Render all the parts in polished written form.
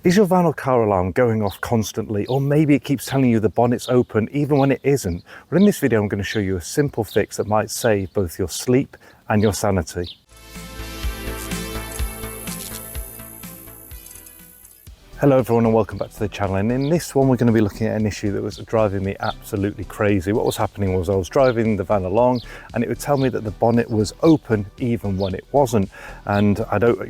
Is your van or car alarm going off constantly, or maybe it keeps telling you the bonnet's open even when it isn't? Well, in this video I'm going to show you a simple fix that might save both your sleep and your sanity. Hello everyone and welcome back to the channel, and in this one we're going to be looking at an issue that was driving me absolutely crazy. What was happening was I was driving the van along and it would tell me that the bonnet was open even when it wasn't, and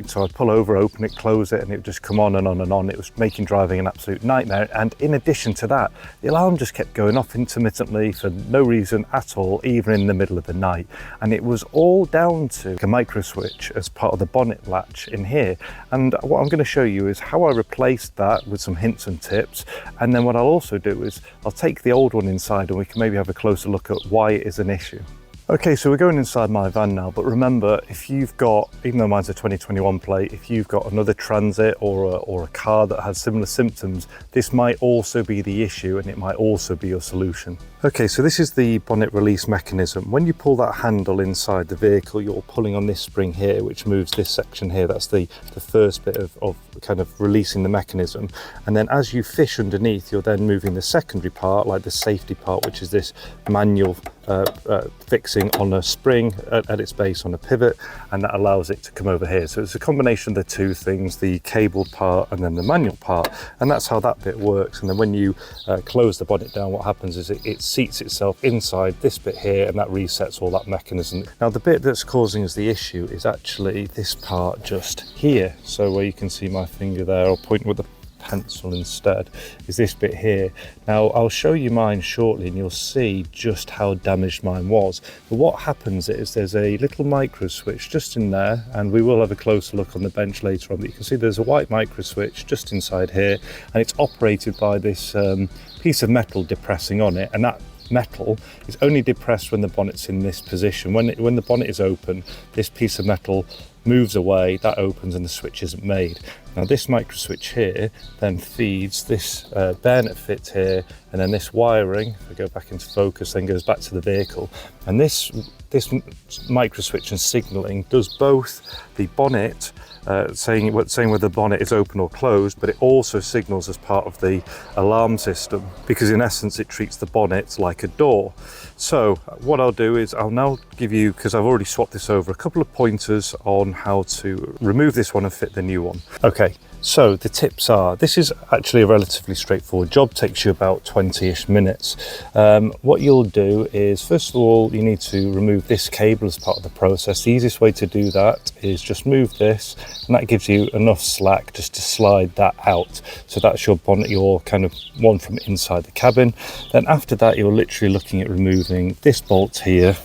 so I'd pull over, open it, close it, and it would just come on and on and on. It was making driving an absolute nightmare, and in addition to that the alarm just kept going off intermittently for no reason at all, even in the middle of the night. And it was all down to a microswitch as part of the bonnet latch in here. And what I'm going to show you is how I replaced that with some hints and tips, and then what I'll also do is I'll take the old one inside and we can maybe have a closer look at why it is an issue. Okay, so we're going inside my van now, but remember, if you've got, even though mine's a 2021 plate, if you've got another Transit or a car that has similar symptoms, this might also be the issue and it might also be your solution. Okay, so this is the bonnet release mechanism. When you pull that handle inside the vehicle, you're pulling on this spring here, which moves this section here. That's the first bit of kind of releasing the mechanism. And then as you fish underneath, you're then moving the secondary part, like the safety part, which is this manual fixing on a spring at its base on a pivot, and that allows it to come over here. So it's a combination of the two things, the cabled part and then the manual part, and that's how that bit works. And then when you close the bonnet down, what happens is it seats itself inside this bit here, and that resets all that mechanism. Now the bit that's causing us the issue is actually this part just here. So where you can see my finger there, I'll point with the pencil instead, is this bit here. Now I'll show you mine shortly and you'll see just how damaged mine was. But what happens is there's a little micro switch just in there, and we will have a closer look on the bench later on, but you can see there's a white micro switch just inside here, and it's operated by this piece of metal depressing on it, and that metal is only depressed when the bonnet's in this position. When the bonnet is open, this piece of metal moves away, that opens, and the switch isn't made. Now this micro switch here then feeds this bayonet fit here, and then this wiring, if I go back into focus, then goes back to the vehicle. And this micro switch and signalling does both the bonnet saying whether the bonnet is open or closed, but it also signals as part of the alarm system, because in essence it treats the bonnet like a door. So what I'll do is I'll now give you, because I've already swapped this over, a couple of pointers on how to remove this one and fit the new one. Okay, so the tips are, this is actually a relatively straightforward job, takes you about 20-ish minutes. What you'll do is, first of all, you need to remove this cable as part of the process. The easiest way to do that is just move this, and that gives you enough slack just to slide that out. So that's your bonnet, your kind of one from inside the cabin. Then after that, you're literally looking at removing this bolt here,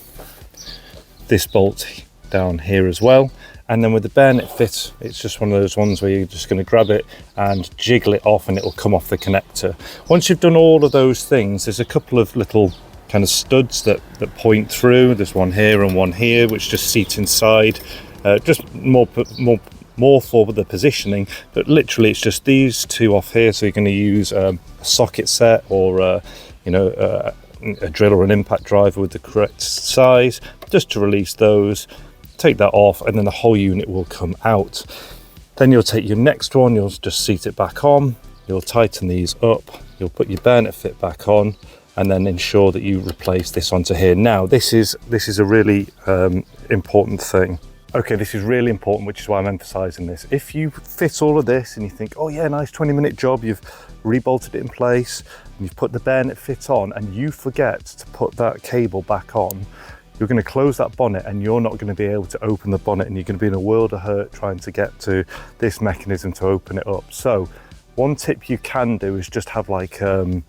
this bolt down here as well. And then with the bayonet fit, it's just one of those ones where you're just going to grab it and jiggle it off and it will come off the connector. Once you've done all of those things, there's a couple of little kind of studs that point through. There's one here and one here, which just seat inside, just more for the positioning, but literally it's just these two off here. So you're going to use a socket set or a drill or an impact driver with the correct size, just to release those. Take that off, and then the whole unit will come out. Then you'll take your next one, you'll just seat it back on, you'll tighten these up, you'll put your bayonet fit back on, and then ensure that you replace this onto here. Now this is a really important thing. Okay, this is really important, which is why I'm emphasizing this. If you fit all of this and you think, oh yeah, nice 20-minute job, you've rebolted it in place and you've put the bayonet fit on, and you forget to put that cable back on, you're going to close that bonnet and you're not going to be able to open the bonnet, and you're going to be in a world of hurt trying to get to this mechanism to open it up. So one tip you can do is just have like a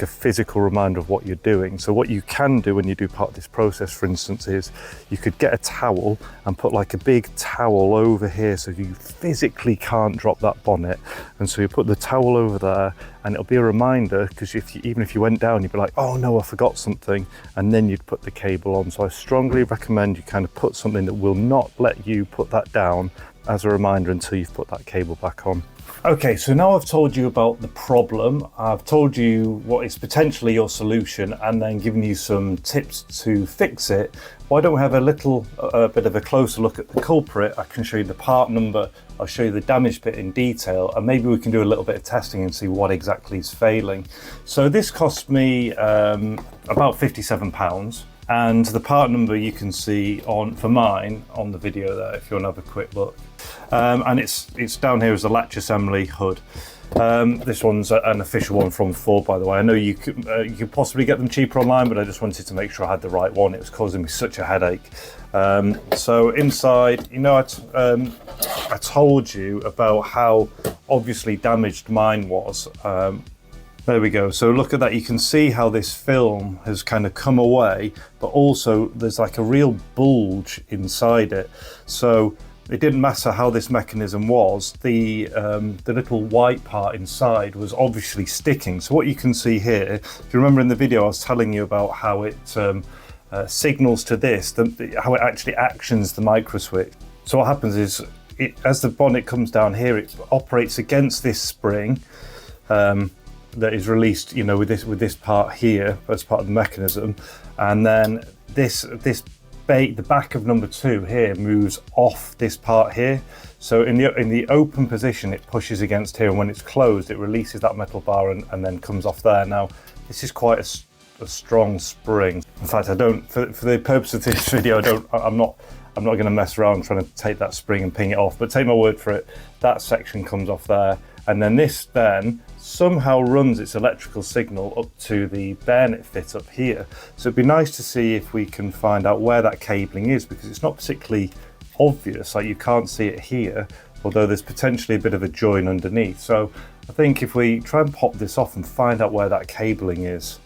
physical reminder of what you're doing. So what you can do when you do part of this process, for instance, is you could get a towel and put like a big towel over here so you physically can't drop that bonnet. And so you put the towel over there, and it'll be a reminder, because even if you went down, you'd be like, oh no, I forgot something, and then you'd put the cable on. So I strongly recommend you kind of put something that will not let you put that down as a reminder until you've put that cable back on. Okay, so now I've told you about the problem, I've told you what is potentially your solution, and then given you some tips to fix it. Why don't we have a bit of a closer look at the culprit? I can show you the part number, I'll show you the damage bit in detail, and maybe we can do a little bit of testing and see what exactly is failing. So this cost me about £57. And the part number you can see for mine on the video there, if you want to have a quick look. And it's down here as the latch assembly hood. This one's an official one from Ford, by the way. I know you could possibly get them cheaper online, but I just wanted to make sure I had the right one. It was causing me such a headache. So inside, you know, I told you about how obviously damaged mine was. There we go. So look at that. You can see how this film has kind of come away, but also there's like a real bulge inside it. So it didn't matter how this mechanism was, the little white part inside was obviously sticking. So what you can see here, if you remember in the video, I was telling you about how it signals to this, how it actually actions the microswitch. So what happens is, as the bonnet comes down here, it operates against this spring, that is released, you know, with this part here as part of the mechanism, and then the back of number 2 here moves off this part here. So in the open position, it pushes against here, and when it's closed, it releases that metal bar and then comes off there. Now, this is quite a strong spring. In fact, I don't, for the purpose of this video, I'm not going to mess around trying to take that spring and ping it off. But take my word for it, that section comes off there, and then this somehow runs its electrical signal up to the bayonet fit up here. So it'd be nice to see if we can find out where that cabling is, because it's not particularly obvious, like you can't see it here, although there's potentially a bit of a join underneath. So I think if we try and pop this off and find out where that cabling is,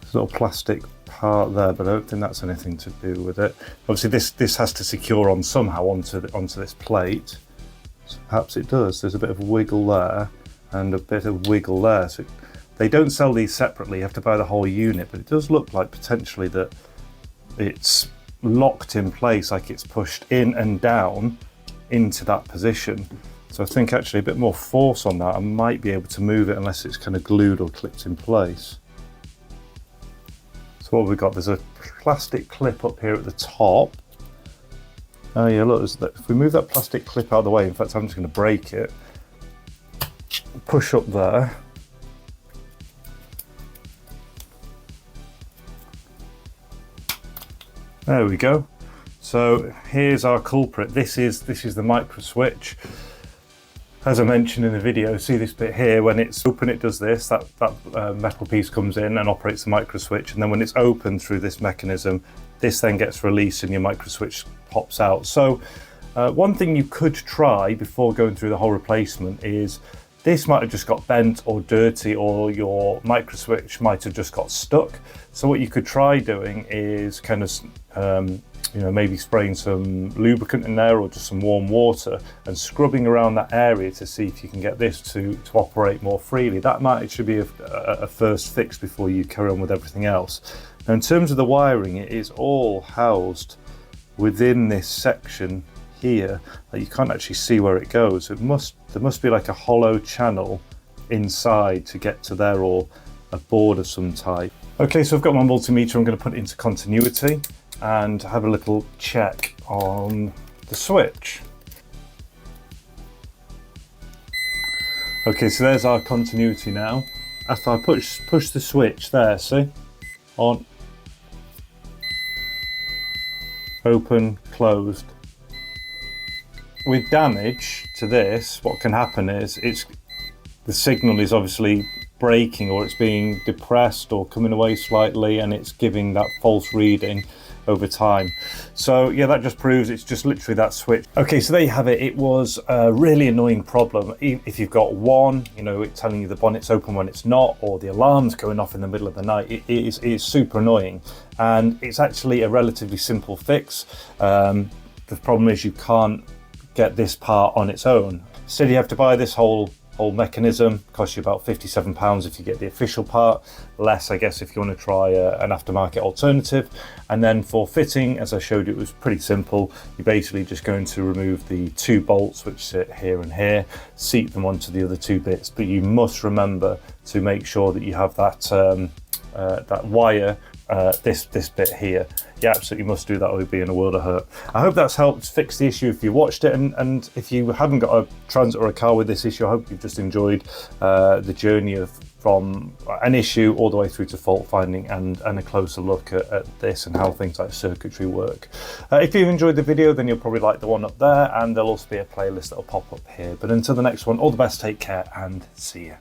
there's a little plastic part there, but I don't think that's anything to do with it. Obviously this has to secure on somehow onto this plate. So perhaps it does. There's a bit of wiggle there and a bit of wiggle there. So they don't sell these separately, you have to buy the whole unit, but it does look like potentially that it's locked in place, like it's pushed in and down into that position. So I think actually a bit more force on that, I might be able to move it unless it's kind of glued or clipped in place. So what have we got? There's a plastic clip up here at the top. Oh yeah, look, if we move that plastic clip out of the way, in fact I'm just going to break it, push up there, there we go. So here's our culprit. This is the microswitch. As I mentioned in the video, see this bit here, when it's open it does this, that metal piece comes in and operates the microswitch, and then when it's open through this mechanism, this then gets released and your microswitch pops out. So one thing you could try before going through the whole replacement is, this might have just got bent or dirty, or your microswitch might have just got stuck. So what you could try doing is kind of you know, maybe spraying some lubricant in there or just some warm water and scrubbing around that area to see if you can get this to operate more freely. That might actually be a first fix before you carry on with everything else. Now in terms of the wiring, it is all housed within this section here. You can't actually see where it goes. There must be like a hollow channel inside to get to there, or a board of some type. Okay, so I've got my multimeter, I'm going to put it into continuity and have a little check on the switch. Okay, so there's our continuity now. After I push the switch there, see? On, open, closed. With damage to this, what can happen is the signal is obviously breaking, or it's being depressed or coming away slightly, and it's giving that false reading over time. So yeah, that just proves it's just literally that switch. Okay, so there you have it. It was a really annoying problem. If you've got one, you know, it telling you the bonnet's open when it's not, or the alarm's going off in the middle of the night, it is super annoying. And it's actually a relatively simple fix. The problem is you can't get this part on its own. Instead you have to buy this whole whole mechanism. Costs you about £57 if you get the official part, less I guess if you want to try an aftermarket alternative. And then for fitting, as I showed you, it was pretty simple. You're basically just going to remove the 2 bolts which sit here and here, seat them onto the other 2 bits, but you must remember to make sure that you have that that wire, this bit here. You absolutely must do that or you'll be in a world of hurt. I hope that's helped fix the issue if you watched it, and if you haven't got a Transit or a car with this issue, I hope you've just enjoyed the journey from an issue all the way through to fault finding and a closer look at this and how things like circuitry work. If you've enjoyed the video, then you'll probably like the one up there, and there'll also be a playlist that'll pop up here. But until the next one, all the best, take care, and see ya.